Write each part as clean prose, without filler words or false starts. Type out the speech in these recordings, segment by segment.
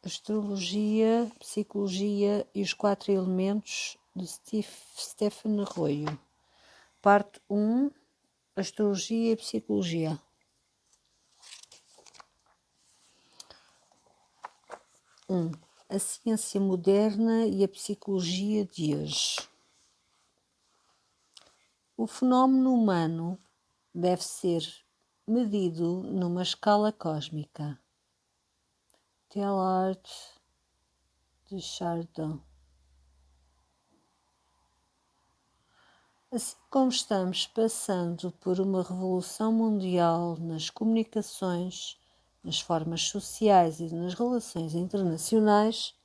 Astrologia, Psicologia e os 4 Elementos de Stephen Arroyo. Parte 1. Astrologia e Psicologia. A ciência moderna e a psicologia de hoje. O fenómeno humano deve ser medido numa escala cósmica. Teilhard de Chardin. Assim como estamos passando por uma revolução mundial nas comunicações, nas formas sociais e nas relações internacionais,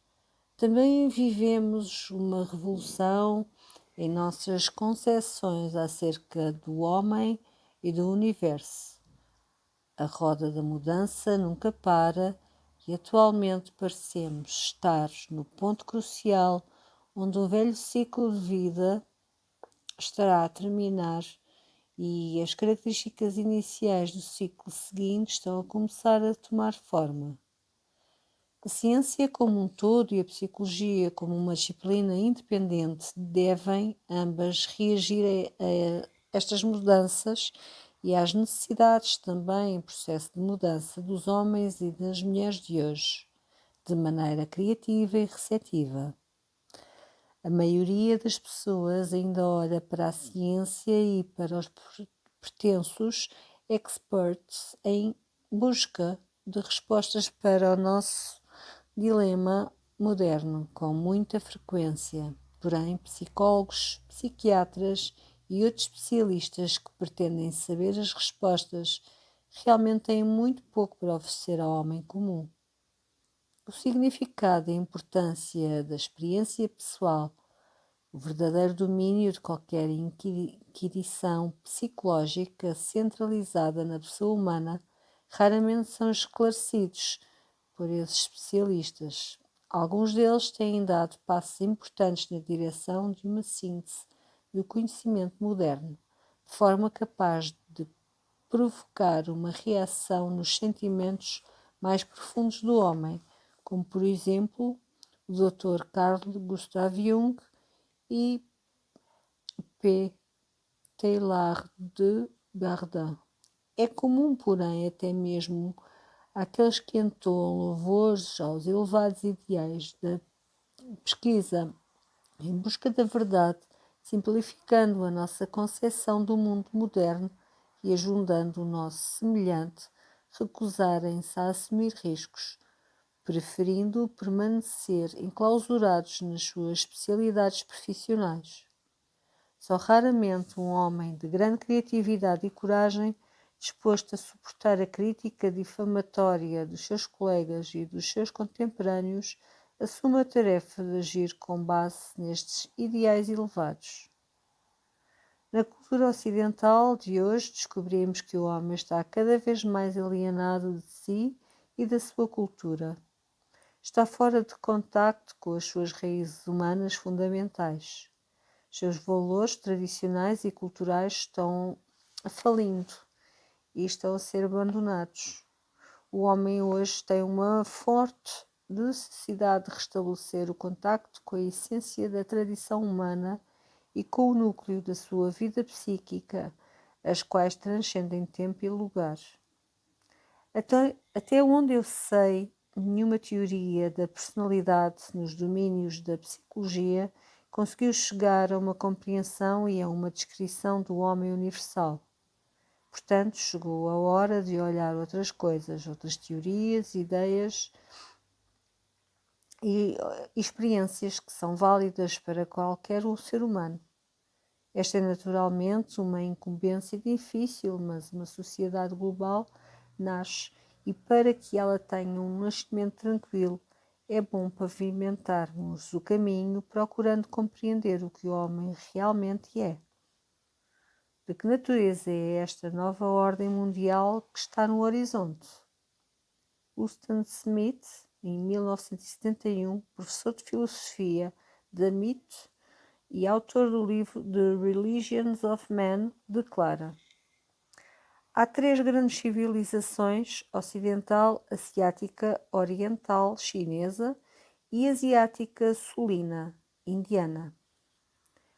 também vivemos uma revolução em nossas concepções acerca do homem e do universo. A roda da mudança nunca para e atualmente parecemos estar no ponto crucial onde o velho ciclo de vida estará a terminar e as características iniciais do ciclo seguinte estão a começar a tomar forma. A ciência como um todo e a psicologia como uma disciplina independente devem ambas reagir a estas mudanças e às necessidades também em processo de mudança dos homens e das mulheres de hoje, de maneira criativa e receptiva. A maioria das pessoas ainda olha para a ciência e para os pretensos experts em busca de respostas para o nosso dilema moderno, com muita frequência. Porém, psicólogos, psiquiatras e outros especialistas que pretendem saber as respostas realmente têm muito pouco para oferecer ao homem comum. O significado e a importância da experiência pessoal, o verdadeiro domínio de qualquer inquirição psicológica centralizada na pessoa humana raramente são esclarecidos por esses especialistas. Alguns deles têm dado passos importantes na direção de uma síntese do conhecimento moderno, de forma capaz de provocar uma reação nos sentimentos mais profundos do homem, como por exemplo o Dr. Carl Gustav Jung e P. Teilhard de Chardin. É comum, porém, até mesmo àqueles que entoam louvores aos elevados ideais da pesquisa em busca da verdade, simplificando a nossa concepção do mundo moderno e ajudando o nosso semelhante, recusarem-se a assumir riscos, preferindo permanecer enclausurados nas suas especialidades profissionais. Só raramente um homem de grande criatividade e coragem, disposto a suportar a crítica difamatória dos seus colegas e dos seus contemporâneos, assume a tarefa de agir com base nestes ideais elevados. Na cultura ocidental de hoje, descobrimos que o homem está cada vez mais alienado de si e da sua cultura. Está fora de contacto com as suas raízes humanas fundamentais. Seus valores tradicionais e culturais estão falindo e estão a ser abandonados. O homem hoje tem uma forte necessidade de restabelecer o contacto com a essência da tradição humana e com o núcleo da sua vida psíquica, as quais transcendem tempo e lugar. Até onde eu sei, nenhuma teoria da personalidade nos domínios da psicologia conseguiu chegar a uma compreensão e a uma descrição do homem universal. Portanto, chegou a hora de olhar outras coisas, outras teorias, ideias e experiências que são válidas para qualquer ser humano. Esta é naturalmente uma incumbência difícil, mas uma sociedade global nasce e para que ela tenha um nascimento tranquilo, é bom pavimentarmos o caminho procurando compreender o que o homem realmente é. De que natureza é esta nova ordem mundial que está no horizonte? Huston Smith, em 1971, professor de filosofia da MIT e autor do livro The Religions of Man, declara: Há três grandes civilizações: ocidental, asiática, oriental, chinesa, e asiática sulina, indiana.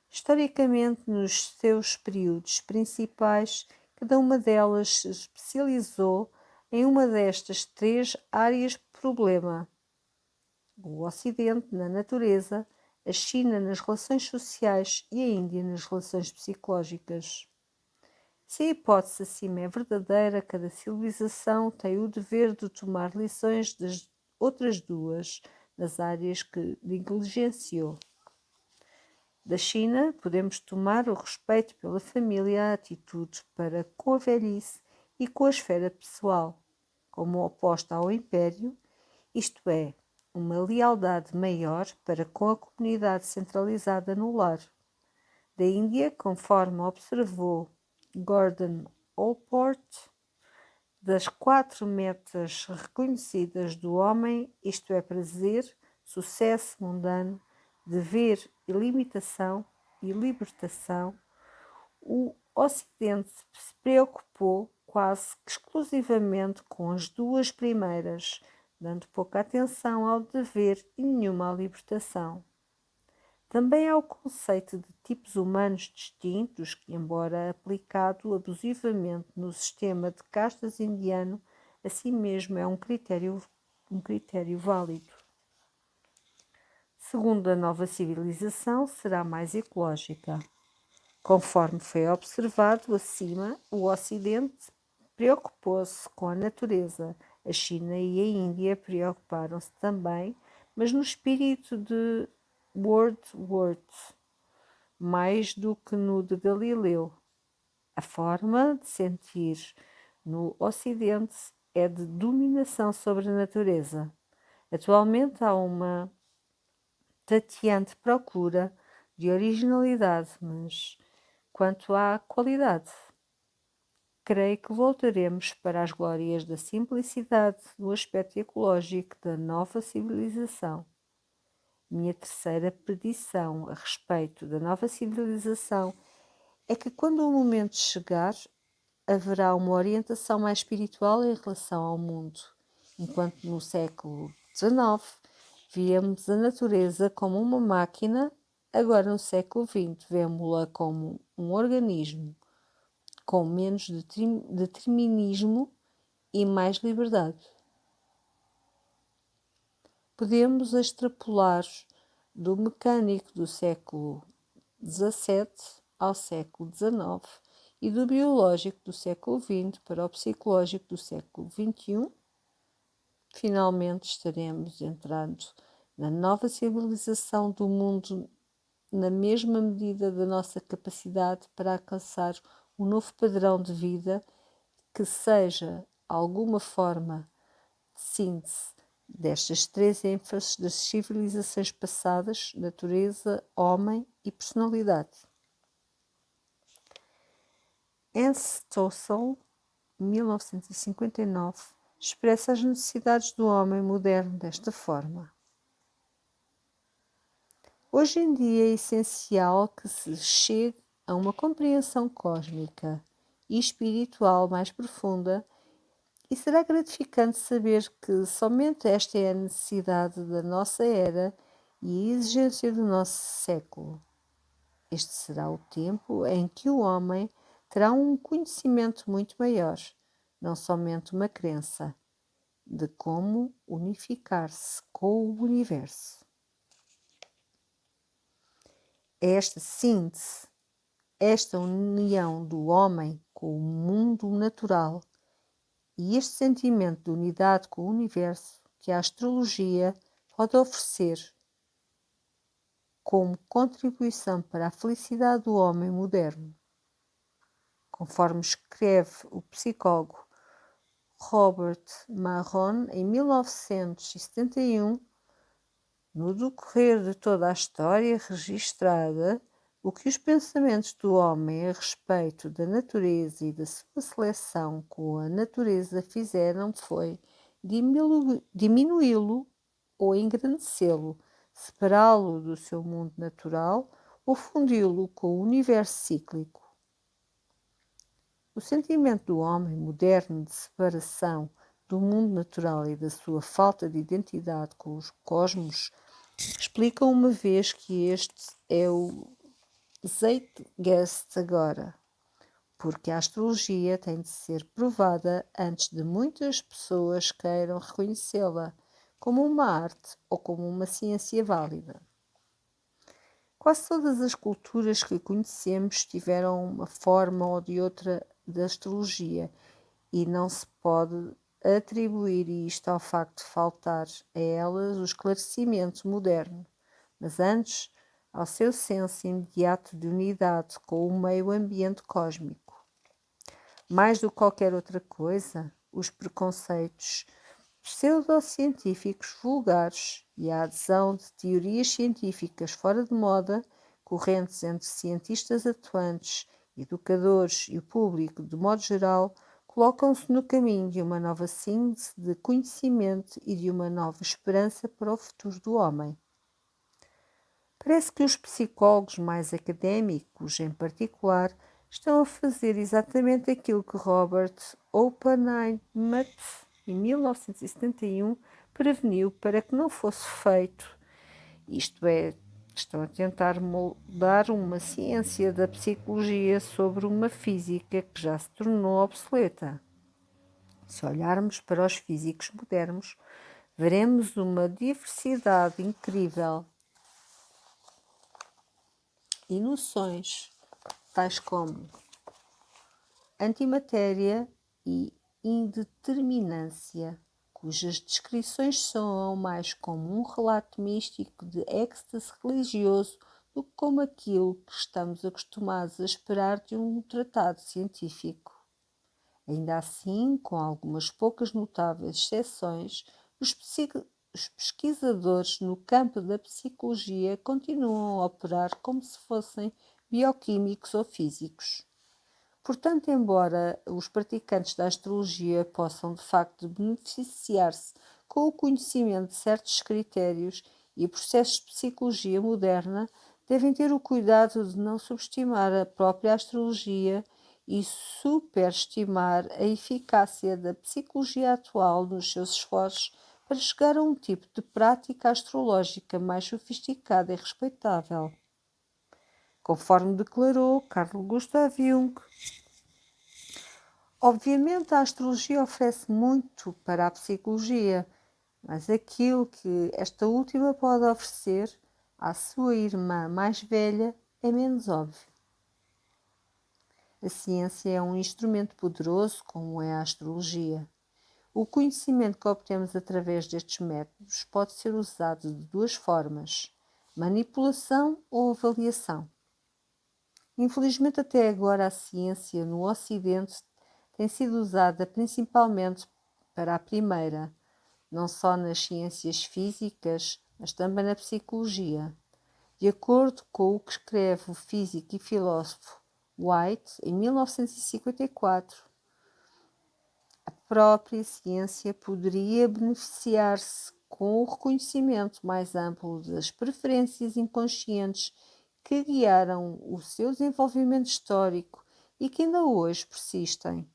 Historicamente, nos seus períodos principais, cada uma delas se especializou em uma destas três áreas de problema: o Ocidente na natureza, a China nas relações sociais e a Índia nas relações psicológicas. Se a hipótese acima é verdadeira, cada civilização tem o dever de tomar lições das outras duas nas áreas que negligenciou. Da China, podemos tomar o respeito pela família, a atitude para com a velhice e com a esfera pessoal, como oposta ao império, isto é, uma lealdade maior para com a comunidade centralizada no lar. Da Índia, conforme observou Gordon Allport, das 4 metas reconhecidas do homem, isto é, prazer, sucesso mundano, dever e limitação e libertação, o Ocidente se preocupou quase que exclusivamente com as duas primeiras, dando pouca atenção ao dever e nenhuma à libertação. Também há o conceito de tipos humanos distintos que, embora aplicado abusivamente no sistema de castas indiano, assim mesmo é um critério válido. Segundo a nova civilização, será mais ecológica. Conforme foi observado acima, o Ocidente preocupou-se com a natureza. A China e a Índia preocuparam-se também, mas no espírito de Wordsworth, mais do que no de Galileu. A forma de sentir no Ocidente é de dominação sobre a natureza. Atualmente há uma tateante procura de originalidade, mas quanto à qualidade, creio que voltaremos para as glórias da simplicidade no aspecto ecológico da nova civilização. Minha terceira predição a respeito da nova civilização é que, quando o momento chegar, haverá uma orientação mais espiritual em relação ao mundo, enquanto no século XIX víamos a natureza como uma máquina, agora no século XX vemos-la como um organismo com menos determinismo e mais liberdade. Podemos extrapolar do mecânico do século XVII ao século XIX e do biológico do século XX para o psicológico do século XXI. Finalmente estaremos entrando na nova civilização do mundo na mesma medida da nossa capacidade para alcançar um novo padrão de vida que seja alguma forma de síntese destas três ênfases das civilizações passadas: natureza, homem e personalidade. Hans Stossel, 1959, expressa as necessidades do homem moderno desta forma. Hoje em dia é essencial que se chegue a uma compreensão cósmica e espiritual mais profunda, e será gratificante saber que somente esta é a necessidade da nossa era e a exigência do nosso século. Este será o tempo em que o homem terá um conhecimento muito maior, não somente uma crença, de como unificar-se com o universo. Esta síntese, esta união do homem com o mundo natural e este sentimento de unidade com o universo que a astrologia pode oferecer como contribuição para a felicidade do homem moderno. Conforme escreve o psicólogo Robert Marron em 1971, no decorrer de toda a história registrada, o que os pensamentos do homem a respeito da natureza e da sua seleção com a natureza fizeram foi diminuí-lo ou engrandecê-lo, separá-lo do seu mundo natural ou fundi-lo com o universo cíclico. O sentimento do homem moderno de separação do mundo natural e da sua falta de identidade com os cosmos explica uma vez que este é o Zeitgeist agora, porque a astrologia tem de ser provada antes de muitas pessoas queiram reconhecê-la como uma arte ou como uma ciência válida. Quase todas as culturas que conhecemos tiveram uma forma ou de outra de astrologia e não se pode atribuir isto ao facto de faltar a elas o esclarecimento moderno, mas antes ao seu senso imediato de unidade com o meio ambiente cósmico. Mais do que qualquer outra coisa, os preconceitos pseudocientíficos vulgares e a adesão de teorias científicas fora de moda, correntes entre cientistas atuantes, educadores e o público de modo geral, colocam-se no caminho de uma nova síntese de conhecimento e de uma nova esperança para o futuro do homem. Parece que os psicólogos mais académicos, em particular, estão a fazer exatamente aquilo que Robert Oppenheimer, em 1971, preveniu para que não fosse feito, isto é, estão a tentar moldar uma ciência da psicologia sobre uma física que já se tornou obsoleta. Se olharmos para os físicos modernos, veremos uma diversidade incrível e noções tais como antimatéria e indeterminância, cujas descrições soam mais como um relato místico de êxtase religioso do que como aquilo que estamos acostumados a esperar de um tratado científico. Ainda assim, com algumas poucas notáveis exceções, os pesquisadores no campo da psicologia continuam a operar como se fossem bioquímicos ou físicos. Portanto, embora os praticantes da astrologia possam de facto beneficiar-se com o conhecimento de certos critérios e processos de psicologia moderna, devem ter o cuidado de não subestimar a própria astrologia e superestimar a eficácia da psicologia atual nos seus esforços para chegar a um tipo de prática astrológica mais sofisticada e respeitável. Conforme declarou Carl Gustav Jung, obviamente a astrologia oferece muito para a psicologia, mas aquilo que esta última pode oferecer à sua irmã mais velha é menos óbvio. A ciência é um instrumento poderoso, como é a astrologia. O conhecimento que obtemos através destes métodos pode ser usado de duas formas: manipulação ou avaliação. Infelizmente, até agora, a ciência no Ocidente tem sido usada principalmente para a primeira, não só nas ciências físicas, mas também na psicologia. De acordo com o que escreve o físico e filósofo White, em 1954, a própria ciência poderia beneficiar-se com o reconhecimento mais amplo das preferências inconscientes que guiaram o seu desenvolvimento histórico e que ainda hoje persistem.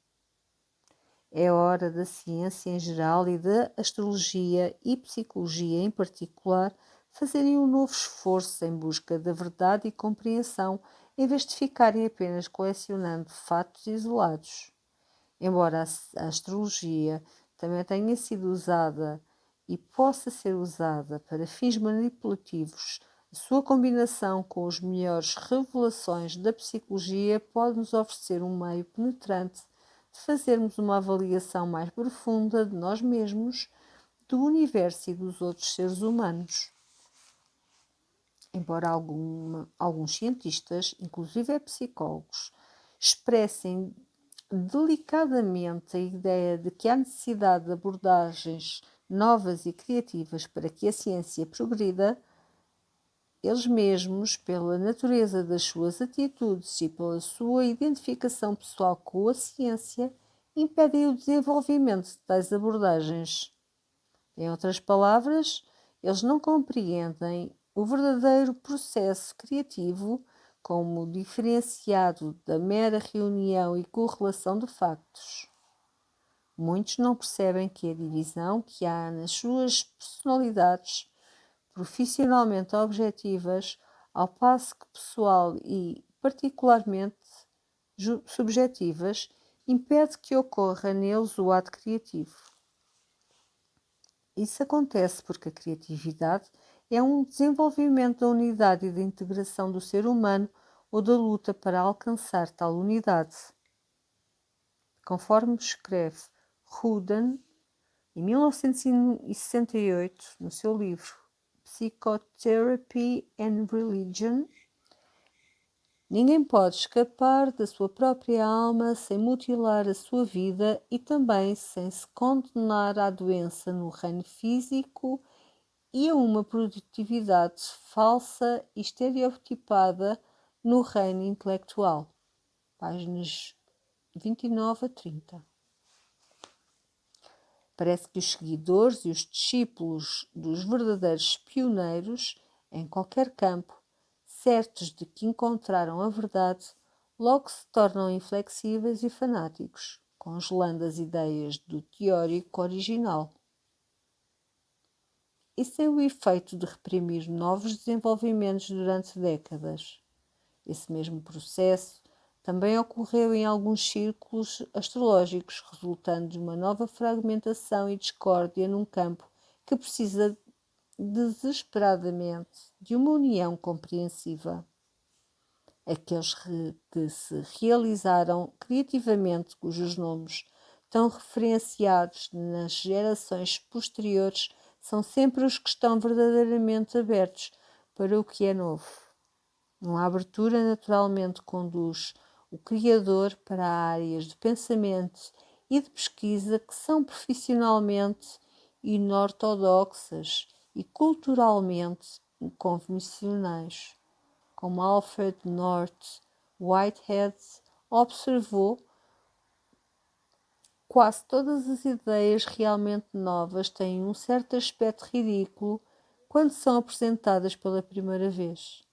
É hora da ciência em geral e da astrologia e psicologia em particular fazerem um novo esforço em busca da verdade e compreensão, em vez de ficarem apenas colecionando fatos isolados. Embora a astrologia também tenha sido usada e possa ser usada para fins manipulativos, a sua combinação com as melhores revelações da psicologia pode nos oferecer um meio penetrante de fazermos uma avaliação mais profunda de nós mesmos, do universo e dos outros seres humanos. Embora alguns cientistas, inclusive psicólogos, expressem delicadamente a ideia de que há necessidade de abordagens novas e criativas para que a ciência progrida, eles mesmos, pela natureza das suas atitudes e pela sua identificação pessoal com a ciência, impedem o desenvolvimento de tais abordagens. Em outras palavras, eles não compreendem o verdadeiro processo criativo como diferenciado da mera reunião e correlação de factos. Muitos não percebem que a divisão que há nas suas personalidades profissionalmente objetivas, ao passo que pessoal e particularmente subjetivas, impede que ocorra neles o ato criativo. Isso acontece porque a criatividade é um desenvolvimento da unidade e da integração do ser humano ou da luta para alcançar tal unidade. Conforme escreve Rudin, em 1968, no seu livro Psychotherapy and Religion, ninguém pode escapar da sua própria alma sem mutilar a sua vida e também sem se condenar à doença no reino físico e a uma produtividade falsa e estereotipada no reino intelectual. Páginas 29 a 30. Parece que os seguidores e os discípulos dos verdadeiros pioneiros em qualquer campo, certos de que encontraram a verdade, logo se tornam inflexíveis e fanáticos, congelando as ideias do teórico original. Isso é o efeito de reprimir novos desenvolvimentos durante décadas. Esse mesmo processo também ocorreu em alguns círculos astrológicos, resultando de uma nova fragmentação e discórdia num campo que precisa desesperadamente de uma união compreensiva. Aqueles que se realizaram criativamente, cujos nomes estão referenciados nas gerações posteriores, são sempre os que estão verdadeiramente abertos para o que é novo. Uma abertura naturalmente conduz o criador para áreas de pensamento e de pesquisa que são profissionalmente inortodoxas e culturalmente inconvencionais. Como Alfred North Whitehead observou, quase todas as ideias realmente novas têm um certo aspecto ridículo quando são apresentadas pela primeira vez.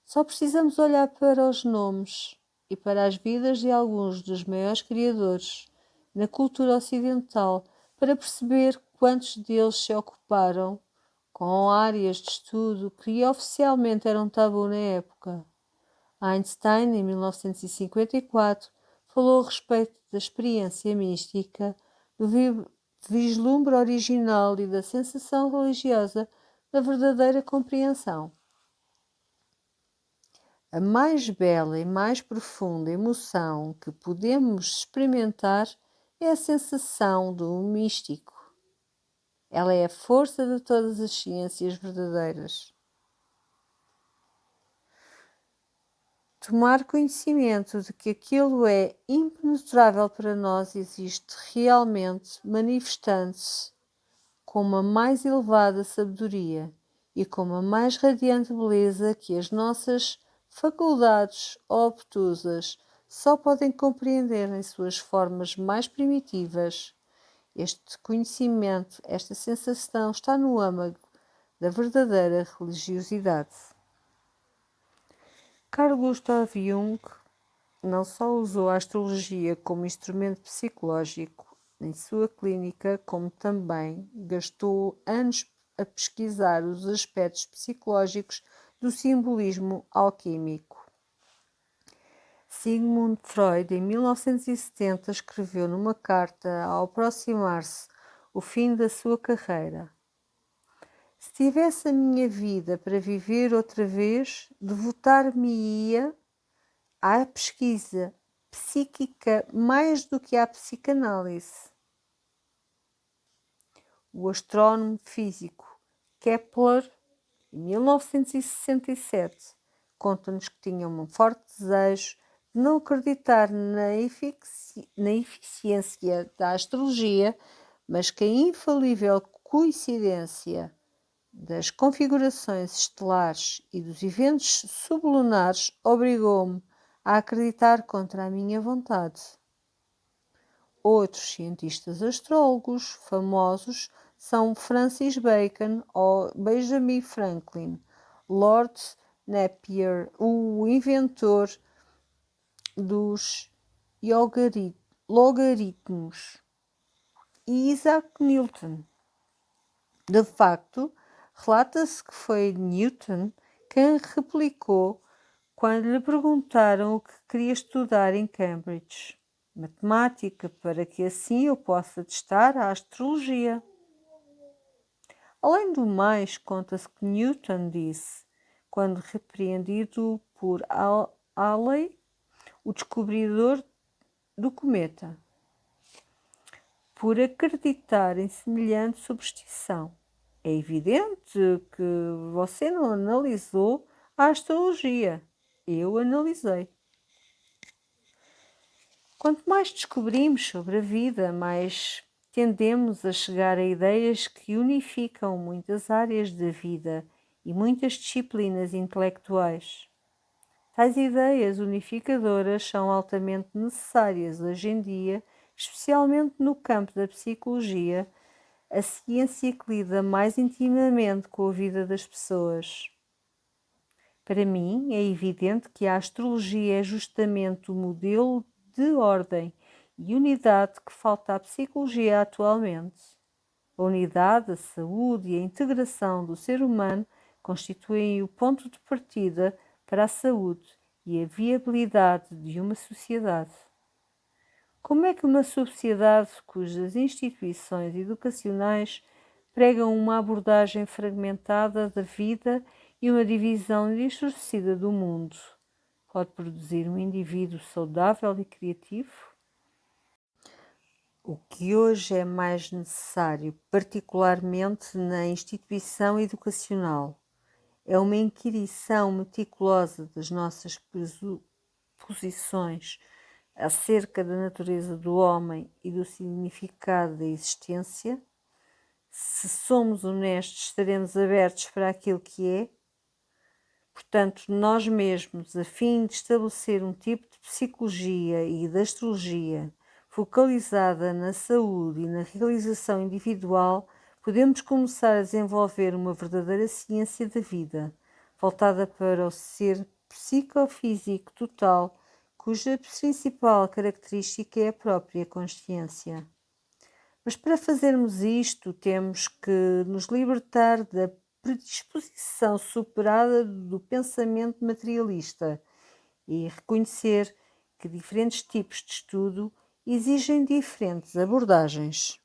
Só precisamos olhar para os nomes e para as vidas de alguns dos maiores criadores na cultura ocidental para perceber quantos deles se ocuparam com áreas de estudo que oficialmente eram tabu na época. Einstein, em 1954, falou a respeito da experiência mística, do vislumbre original e da sensação religiosa da verdadeira compreensão. A mais bela e mais profunda emoção que podemos experimentar é a sensação do místico. Ela é a força de todas as ciências verdadeiras. Tomar conhecimento de que aquilo é impenetrável para nós existe realmente, manifestando-se com uma mais elevada sabedoria e com uma mais radiante beleza que as nossas faculdades obtusas só podem compreender em suas formas mais primitivas. Este conhecimento, esta sensação está no âmago da verdadeira religiosidade. Carl Gustav Jung não só usou a astrologia como instrumento psicológico em sua clínica, como também gastou anos a pesquisar os aspectos psicológicos do simbolismo alquímico. Sigmund Freud, em 1970, escreveu numa carta ao aproximar-se o fim da sua carreira: se tivesse a minha vida para viver outra vez, devotar-me-ia à pesquisa psíquica mais do que à psicanálise. O astrónomo físico Kepler, em 1967, conta-nos que tinha um forte desejo de não acreditar na eficiência da astrologia, mas que a infalível coincidência das configurações estelares e dos eventos sublunares obrigou-me a acreditar contra a minha vontade. Outros cientistas astrólogos famosos são Francis Bacon ou Benjamin Franklin, Lord Napier, o inventor dos logaritmos, e Isaac Newton. De facto, relata-se que foi Newton quem replicou quando lhe perguntaram o que queria estudar em Cambridge: matemática, para que assim eu possa testar a astrologia. Além do mais, conta-se que Newton disse, quando repreendido por Halley, o descobridor do cometa, por acreditar em semelhante superstição: é evidente que você não analisou a astrologia. Eu analisei. Quanto mais descobrimos sobre a vida, mais tendemos a chegar a ideias que unificam muitas áreas da vida e muitas disciplinas intelectuais. Tais ideias unificadoras são altamente necessárias hoje em dia, especialmente no campo da psicologia, a ciência que lida mais intimamente com a vida das pessoas. Para mim, é evidente que a astrologia é justamente o modelo de ordem e unidade que falta à psicologia atualmente. A unidade, a saúde e a integração do ser humano constituem o ponto de partida para a saúde e a viabilidade de uma sociedade. Como é que uma sociedade cujas instituições educacionais pregam uma abordagem fragmentada da vida e uma divisão distorcida do mundo pode produzir um indivíduo saudável e criativo? O que hoje é mais necessário, particularmente na instituição educacional, é uma inquirição meticulosa das nossas posições acerca da natureza do homem e do significado da existência. Se somos honestos, estaremos abertos para aquilo que é. Portanto, nós mesmos, a fim de estabelecer um tipo de psicologia e de astrologia focalizada na saúde e na realização individual, podemos começar a desenvolver uma verdadeira ciência da vida, voltada para o ser psicofísico total, cuja principal característica é a própria consciência. Mas para fazermos isto, temos que nos libertar da predisposição superada do pensamento materialista e reconhecer que diferentes tipos de estudo exigem diferentes abordagens.